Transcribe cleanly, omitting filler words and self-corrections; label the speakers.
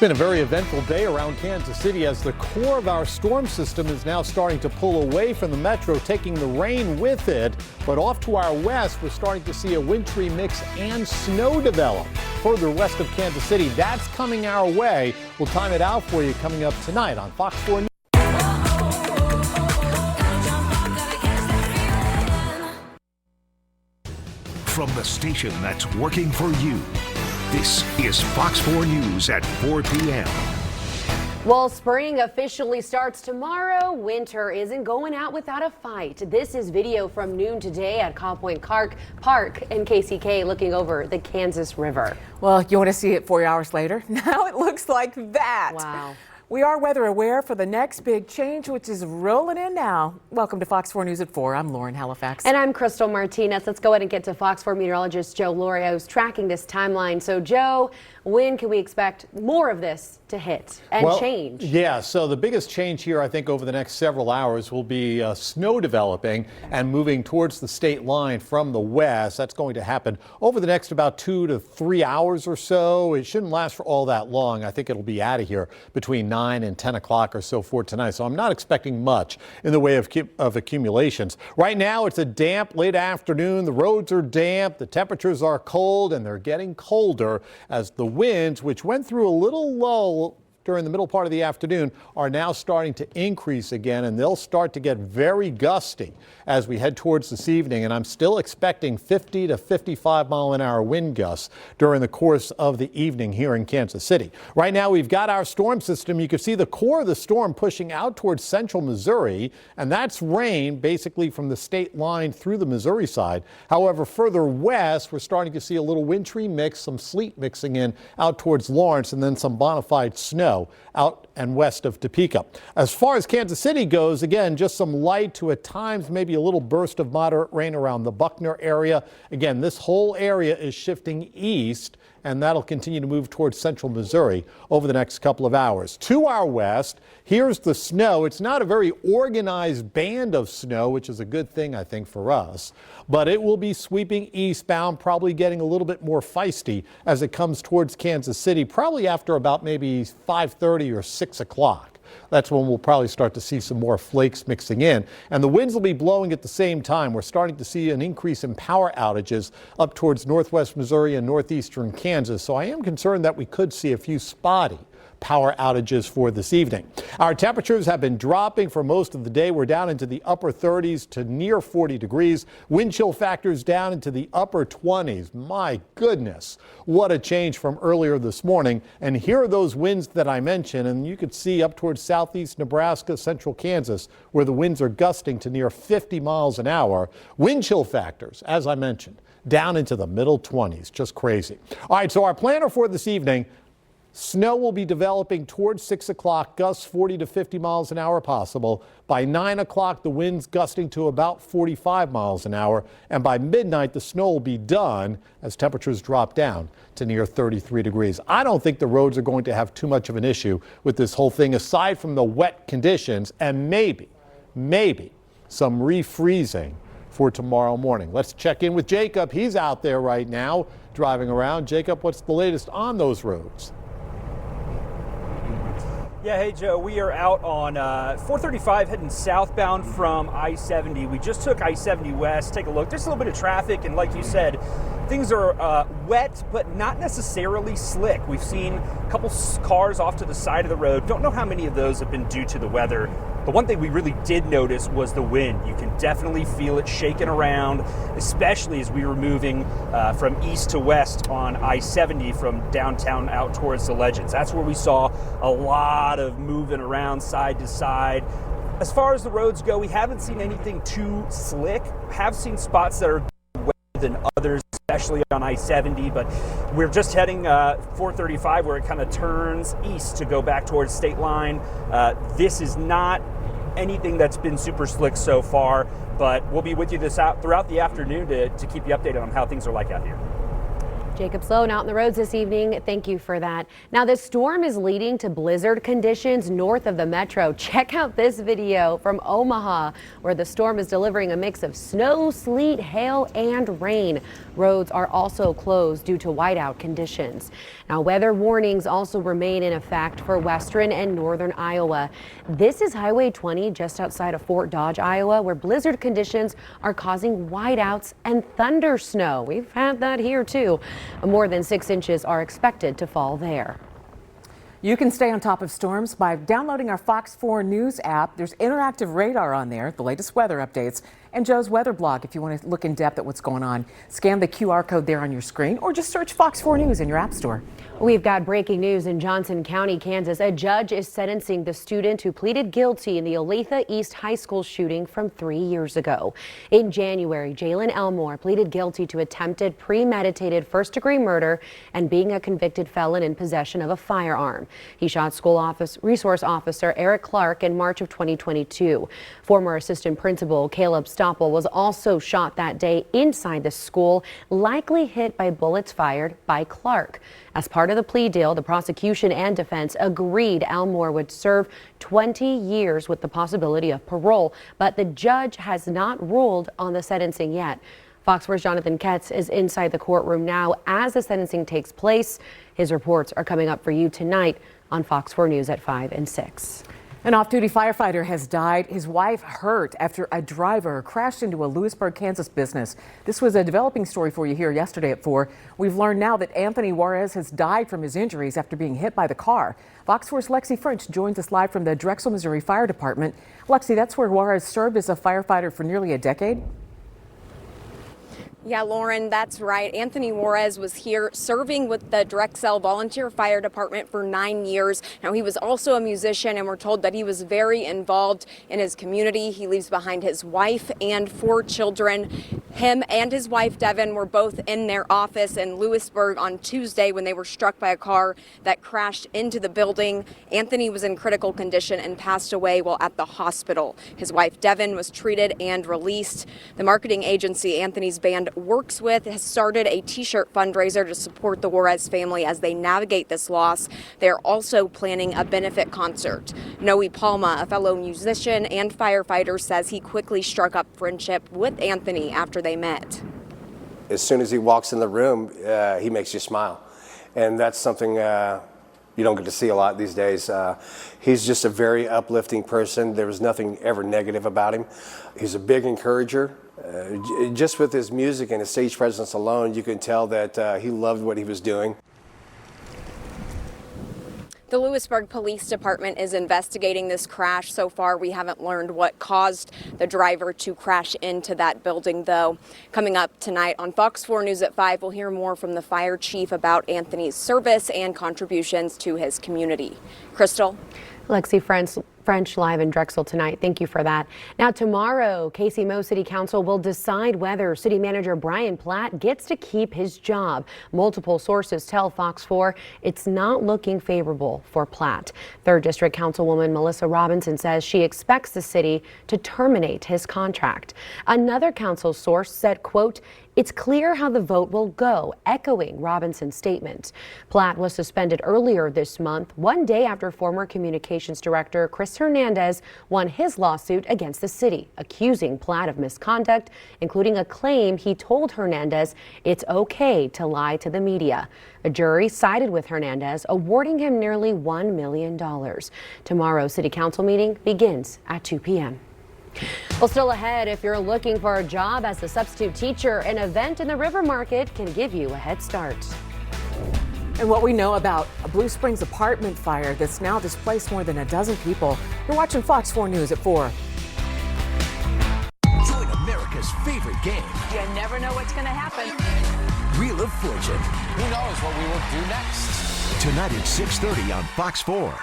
Speaker 1: Been a very eventful day around Kansas City as the core of our storm system is now starting to pull away from the metro, taking the rain with it. But off to our west, we're starting to see a wintry mix and snow develop. Further west of Kansas City, that's coming our way. We'll time it out for you coming up tonight on Fox 4 News.
Speaker 2: From the station that's working for you, this is Fox 4 News at 4 p.m.
Speaker 3: Well, spring officially starts tomorrow. Winter isn't going out without a fight. This is video from noon today at Cobb Point Park in KCK looking over the Kansas River.
Speaker 4: Well, you want to see it 4 hours later? Now it looks like that.
Speaker 3: Wow.
Speaker 4: We are weather aware for the next big change, which is rolling in now. Welcome to Fox 4 News at 4. I'm Lauren Halifax.
Speaker 3: And I'm Crystal Martinez. Let's go ahead and get to Fox 4 meteorologist Joe Lauria, who's tracking this timeline. So, Joe, when can we expect more of this to hit and change?
Speaker 1: Yeah, so the biggest change here, I think, over the next several hours will be snow developing and moving towards the state line from the west. That's going to happen over the next about 2 to 3 hours or so. It shouldn't last for all that long. I think it'll be out of here between 9 and 10 o'clock or so for tonight. So I'm not expecting much in the way of accumulations. Right now, it's a damp late afternoon. The roads are damp. The temperatures are cold, and they're getting colder as the winds, which went through a little lull during the middle part of the afternoon, are now starting to increase again, and they'll start to get very gusty as we head towards this evening. And I'm still expecting 50 to 55 mile an hour wind gusts during the course of the evening here in Kansas City. Right now, we've got our storm system. You can see the core of the storm pushing out towards central Missouri, and that's rain basically from the state line through the Missouri side. However, further west, we're starting to see a little wintry mix, some sleet mixing in out towards Lawrence, and then some bona fide snow out and west of Topeka. As far as Kansas City goes, again, just some light to at times maybe a little burst of moderate rain around the Buckner area. Again, this whole area is shifting east, and that'll continue to move towards central Missouri over the next couple of hours. To our west, here's the snow. It's not a very organized band of snow, which is a good thing, I think, for us, but it will be sweeping eastbound, probably getting a little bit more feisty as it comes towards Kansas City, probably after about maybe 5:30 or 6 o'clock. That's when we'll probably start to see some more flakes mixing in. And the winds will be blowing at the same time. We're starting to see an increase in power outages up towards northwest Missouri and northeastern Kansas. So I am concerned that we could see a few spotty power outages for this evening. Our temperatures have been dropping for most of the day. We're down into the upper 30s to near 40 degrees. Wind chill factors down into the upper 20s. My goodness, what a change from earlier this morning. And here are those winds that I mentioned, and you could see up towards southeast Nebraska, central Kansas, where the winds are gusting to near 50 miles an hour. Wind chill factors, as I mentioned, down into the middle 20s. Just crazy. All right, so our planner for this evening: snow will be developing towards 6 o'clock, gusts 40 to 50 miles an hour possible. By 9 o'clock, the winds gusting to about 45 miles an hour. And by midnight, the snow will be done as temperatures drop down to near 33 degrees. I don't think the roads are going to have too much of an issue with this whole thing, aside from the wet conditions and maybe some refreezing for tomorrow morning. Let's check in with Jacob. He's out there right now driving around. Jacob, what's the latest on those roads?
Speaker 5: Yeah, hey Joe, we are out on 435 heading southbound from I-70. We just took I-70 west. Take a look. There's a little bit of traffic, and like you said, things are wet, but not necessarily slick. We've seen a couple cars off to the side of the road. Don't know how many of those have been due to the weather. The one thing we really did notice was the wind. You can definitely feel it shaking around, especially as we were moving from east to west on I-70 from downtown out towards the Legends. That's where we saw a lot of moving around side to side. As far as the roads go, we haven't seen anything too slick. Have seen spots that are wetter than others, especially on I-70, but we're just heading 435 where it kind of turns east to go back towards state line. This is not anything that's been super slick so far, but we'll be with you throughout the afternoon to keep you updated on how things are like out here.
Speaker 3: Jacob Sloan out on the roads this evening. Thank you for that. Now, this storm is leading to blizzard conditions north of the metro. Check out this video from Omaha, where the storm is delivering a mix of snow, sleet, hail, and rain. Roads are also closed due to whiteout conditions. Now, weather warnings also remain in effect for western and northern Iowa. This is Highway 20 just outside of Fort Dodge, Iowa, where blizzard conditions are causing whiteouts and thunder snow. We've had that here too. More than 6 inches are expected to fall there.
Speaker 4: You can stay on top of storms by downloading our Fox 4 News app. There's interactive radar on there, the latest weather updates, and Joe's weather blog if you want to look in depth at what's going on. Scan the QR code there on your screen or just search Fox 4 News in your app store.
Speaker 3: We've got breaking news in Johnson County, Kansas. A judge is sentencing the student who pleaded guilty in the Olathe East High School shooting from 3 years ago. In January, Jalen Elmore pleaded guilty to attempted premeditated first-degree murder and being a convicted felon in possession of a firearm. He shot school resource officer Eric Clark in March of 2022. Former assistant principal Caleb Stoppel was also shot that day inside the school, likely hit by bullets fired by Clark. As part of the plea deal, the prosecution and defense agreed Elmore would serve 20 years with the possibility of parole, but the judge has not ruled on the sentencing yet. Fox 4's Jonathan Ketz is inside the courtroom now as the sentencing takes place. His reports are coming up for you tonight on Fox 4 News at 5 and 6.
Speaker 4: An off-duty firefighter has died, his wife hurt after a driver crashed into a Lewisburg, Kansas business. This was a developing story for you here yesterday at 4. We've learned now that Anthony Juarez has died from his injuries after being hit by the car. Fox 4's Lexi French joins us live from the Drexel, Missouri Fire Department. Lexi, that's where Juarez served as a firefighter for nearly a decade.
Speaker 6: Yeah, Lauren, that's right. Anthony Juarez was here serving with the Drexel Volunteer Fire Department for 9 years. Now, he was also a musician, and we're told that he was very involved in his community. He leaves behind his wife and 4 children. Him and his wife, Devin, were both in their office in Lewisburg on Tuesday when they were struck by a car that crashed into the building. Anthony was in critical condition and passed away while at the hospital. His wife, Devin, was treated and released. The marketing agency Anthony's band works with has started a t-shirt fundraiser to support the Juarez family as they navigate this loss. They're also planning a benefit concert. Noe Palma, a fellow musician and firefighter, says he quickly struck up friendship with Anthony after they met.
Speaker 7: As soon as he walks in the room, he makes you smile. And that's something you don't get to see a lot these days. He's just a very uplifting person. There was nothing ever negative about him. He's a big encourager. Just with his music and his stage presence alone, you can tell that he loved what he was doing.
Speaker 6: The Lewisburg Police Department is investigating this crash. So far, we haven't learned what caused the driver to crash into that building, though. Coming up tonight on Fox 4 News at 5, we'll hear more from the fire chief about Anthony's service and contributions to his community. Crystal?
Speaker 3: Lexi French live in Drexel tonight. Thank you for that. Now tomorrow, KC-Mo City Council will decide whether City Manager Brian Platt gets to keep his job. Multiple sources tell Fox 4 it's not looking favorable for Platt. 3rd District Councilwoman Melissa Robinson says she expects the city to terminate his contract. Another council source said, quote, "It's clear how the vote will go," echoing Robinson's statement. Platt was suspended earlier this month, one day after former communications director Chris Hernandez won his lawsuit against the city, accusing Platt of misconduct, including a claim he told Hernandez it's okay to lie to the media. A jury sided with Hernandez, awarding him nearly $1 million. Tomorrow's city council meeting begins at 2 p.m. Well, still ahead, if you're looking for a job as a substitute teacher, an event in the River Market can give you a head start.
Speaker 4: And what we know about a Blue Springs apartment fire that's now displaced more than a dozen people. You're watching Fox 4 News at 4.
Speaker 8: Join America's favorite game.
Speaker 9: You never know what's going to happen.
Speaker 8: Wheel of Fortune.
Speaker 10: Who knows what we will do next?
Speaker 2: Tonight at 6:30 on Fox 4.